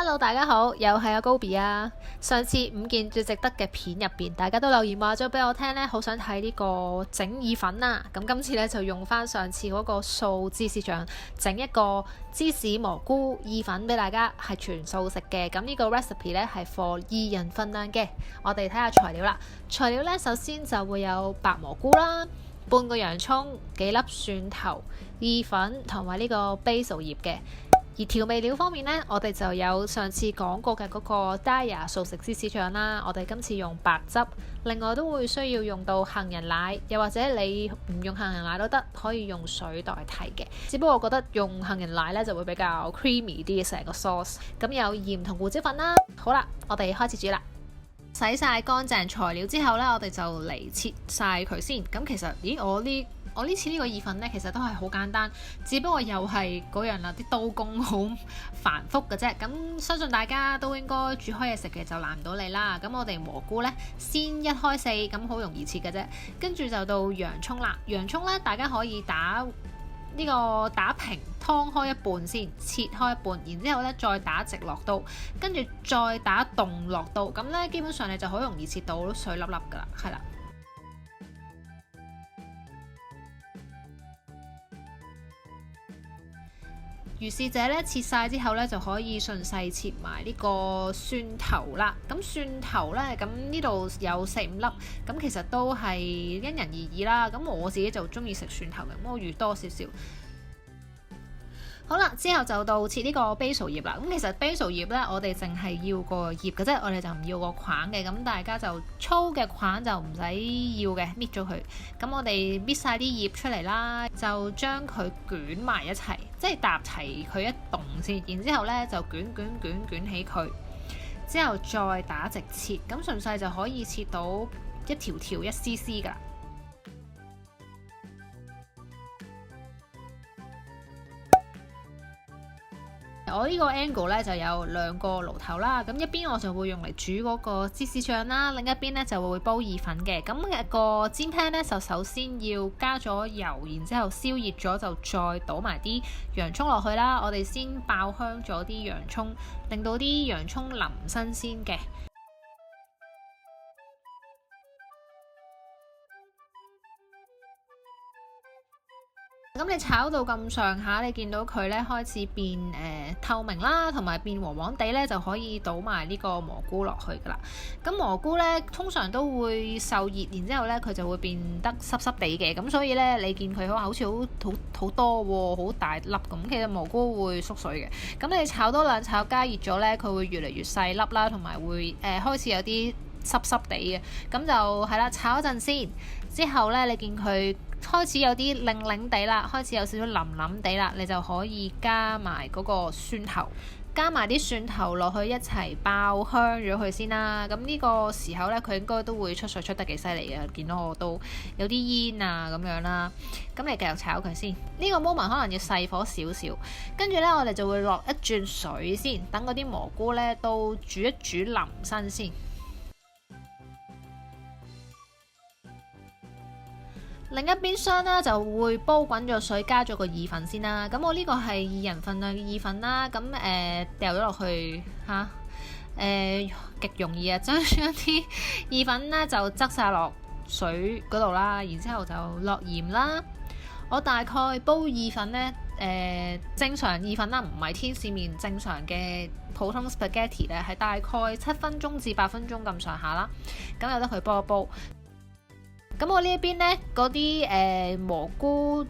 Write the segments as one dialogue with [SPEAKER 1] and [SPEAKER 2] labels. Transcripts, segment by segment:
[SPEAKER 1] Hello，大家好，又係阿高 B 啊。上次5件最值得嘅片入邊，大家都留言話咗俾我聽呢，好想睇呢個整意粉啊。咁今次呢，就用翻上次嗰個素芝士醬整一個芝士蘑菇意粉俾大家，係全素食嘅。咁呢個 recipe 呢，係 for 2人份量嘅。我哋睇下材料啦。材料呢，首先就會有白蘑菇啦、半個洋葱、幾粒蒜頭、意粉同埋呢個 basil 葉嘅。而調味料方面呢，我哋就有上次講過嘅嗰個 Daiya 素食芝士醬啦。我哋今次用白汁，另外都會需要用到杏仁奶，又或者你唔用杏仁奶都得，可以用水代替嘅。只不過我覺得用杏仁奶呢就會比較 creamy 啲成個 sauce。咁有鹽同胡椒粉啦。好啦，我哋開始煮啦。洗晒乾淨材料之後呢，我哋就嚟切晒佢先。咁其實，我呢次呢個意粉呢，其實都係好簡單，只不過又係嗰樣啦，啲刀工好繁複嘅啫。咁相信大家都應該煮開嘢食嘅，就難唔到你啦。咁我哋蘑菇呢，先1開4，咁好容易切嘅啫。跟住就到洋葱啦，洋葱呢，大家可以打平，劏開一半先，切開一半，然之後呢再打直落刀，跟住再打棟落刀，咁呢基本上你就好容易切到水粒粒噶啦，係啦。如是者咧，切晒之後咧，就可以順勢切埋呢個蒜頭啦。咁蒜頭咧，咁呢度有4-5粒，咁其實都係因人而異啦。咁我自己就中意食蒜頭嘅，咁我預多少少。好啦，之後就到切呢個 basil 葉啦。咁其實 basil 葉呢，我哋淨係要個葉嘅啫，我哋就唔要個框嘅。咁大家就粗嘅框就唔使要嘅，搣咗佢。咁我哋搣晒啲葉出嚟啦，就將佢捲埋一齊，即係搭齊佢一棟先。然之後呢，就捲起佢，之後再打直切，咁順勢就可以切到一條條1 cc 㗎。我呢個 angle 咧就有2個爐頭啦，咁一邊我就會用嚟煮嗰個芝士醬啦，另一邊咧就會煲意粉嘅。咁個煎 pan 咧就首先要加咗油，然之後燒熱咗就再倒埋啲洋葱落去啦。我哋先爆香咗啲洋葱，令到啲洋葱淋新鮮嘅。咁你炒到咁上下，你見到佢咧開始變透明啦，同埋變黃黃地咧，就可以倒埋呢個蘑菇落去噶啦。咁蘑菇咧通常都會受熱，然之後咧佢就會變得濕濕地嘅。咁所以咧你見佢好似好多喎，好大粒咁。其實蘑菇會縮水嘅。咁你炒多2炒加熱咗咧，佢會越嚟越細粒啦，同埋會開始有啲濕濕地嘅。咁就係啦，炒一陣先。之後咧你見佢開始有啲擰地啦，開始有少少腍地啦，你就可以加埋嗰個蒜頭，加埋啲蒜頭落去一齊爆香咗佢先啦。咁呢個時候呢，佢應該都會出水出得幾犀利嘅，見到我都有啲煙啊咁樣啦。咁你繼續炒佢先，呢個 moment 可能要細火少少，跟住呢，我哋就會落一轉水先，等嗰啲蘑菇呢都煮一煮腍身先。另一邊廂咧就會煲滾咗水，加咗個意粉先啦。咁我呢個係2人份量嘅意粉啦。咁掉咗落去嚇，極容易啊！將啲意粉咧就側晒落水嗰度啦，然之後就落鹽啦。我大概煲意粉呢，正常意粉啦，唔係天使麵正常嘅普通 spaghetti 咧，係大概7分鐘至8分鐘咁上下啦。咁由得佢煲一煲。咁我呢一邊呢，嗰啲蘑菇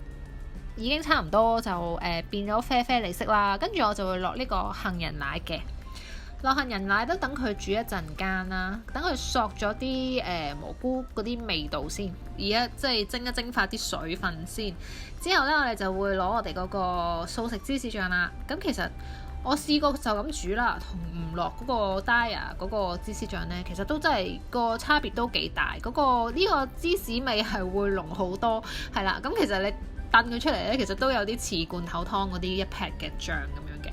[SPEAKER 1] 已經差唔多就變咗啡啡哋色啦，跟住我就會落呢個杏仁奶嘅，落杏仁奶都等佢煮一陣間啦，等佢索咗啲蘑菇嗰啲味道先，而家即係蒸發啲水分先，之後呢，我哋就會攞我哋嗰個素食芝士醬啦。咁其實我試過就咁煮啦，同唔落嗰個 Daiya 嗰個芝士醬呢，其實都真係個差別都幾大。呢個芝士味係會濃好多，係啦。咁其實你燉佢出嚟呢，其實都有啲似罐頭湯嗰啲一劈嘅醬咁樣嘅。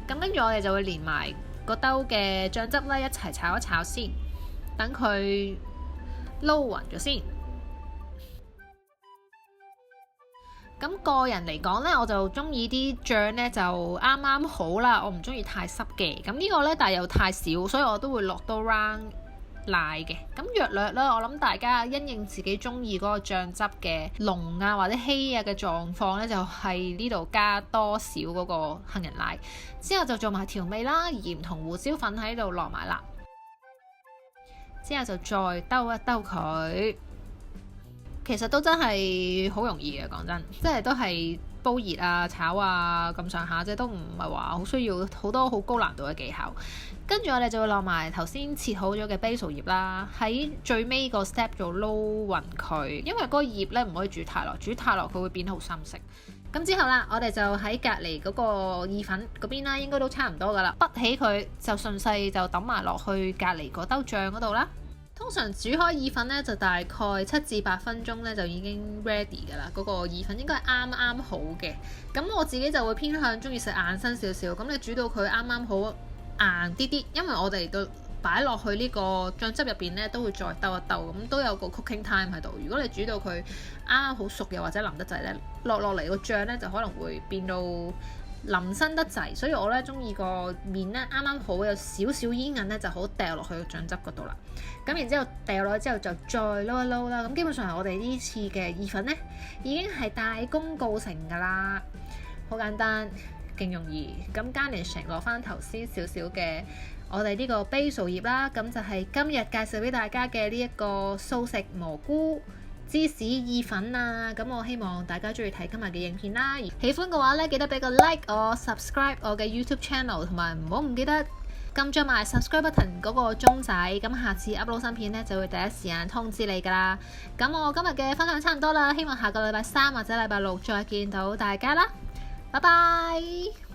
[SPEAKER 1] 咁跟住我哋就會連埋個兜嘅醬汁咧一齊炒一炒先，等佢撈勻咗先。咁個人嚟講呢，我就中意啲醬呢就啱啱好啦，我唔中意太濕嘅。咁呢個呢，但係又太少，所以我都會落多 round 奶嘅。咁約略啦，我諗大家因應自己中意嗰個醬汁嘅濃啊或者稀啊嘅狀況呢，就係呢度加多少嗰個杏仁奶，之後就做埋調味啦，鹽同胡椒粉喺度落埋啦，之後就再兜一兜佢。其實都真係好容易嘅，講真，即係都係煲熱啊、炒啊咁上下啫，都唔係話好需要好多好高難度嘅技巧。跟住我哋就會落埋頭先切好咗嘅 basil 葉啦，喺最尾個 step 做撈勻佢，因為嗰個葉咧唔可以煮太耐，煮太耐佢會變好深色。咁之後啦，我哋就喺隔離嗰個意粉嗰邊啦，應該都差唔多噶啦，滗起佢就順勢就揼埋落去隔離嗰兜醬嗰度啦。通常煮開意粉咧，就大概7至8分鐘咧就已經 ready 㗎啦。嗰個意粉應該係啱啱好嘅。咁我自己就會偏向中意食硬身少少。咁你煮到佢啱啱好硬啲啲，因為我哋到擺落去呢個醬汁入邊咧，都會再兜一兜，咁都有個 cooking time 喺度。如果你煮到佢啱啱好熟又或者腍得滯咧，落嚟個醬咧就可能會變到淋身得滯，所以我咧中意個面咧啱啱好有少少煙韌咧，就好掉落去個醬汁嗰度啦。咁然之後掉落去之後就再撈一撈啦。咁基本上係我哋呢次嘅意粉咧已經係大功告成㗎啦，好簡單，勁容易。咁garnish落翻頭先少少嘅我哋呢個 basil 葉啦，咁就係今日介紹俾大家嘅呢一個素食蘑菇芝士意粉啊。咁我希望大家中意睇今日嘅影片啦，喜歡嘅話咧記得俾個 like 我 subscribe 我嘅 YouTube channel， 同埋唔記得撳咗埋 subscribe button 嗰個鐘仔，咁下次 upload 新片咧就會第一時間通知你噶啦。咁我今日嘅分享差唔多啦，希望下個禮拜3或者禮拜6再見到大家啦，拜拜。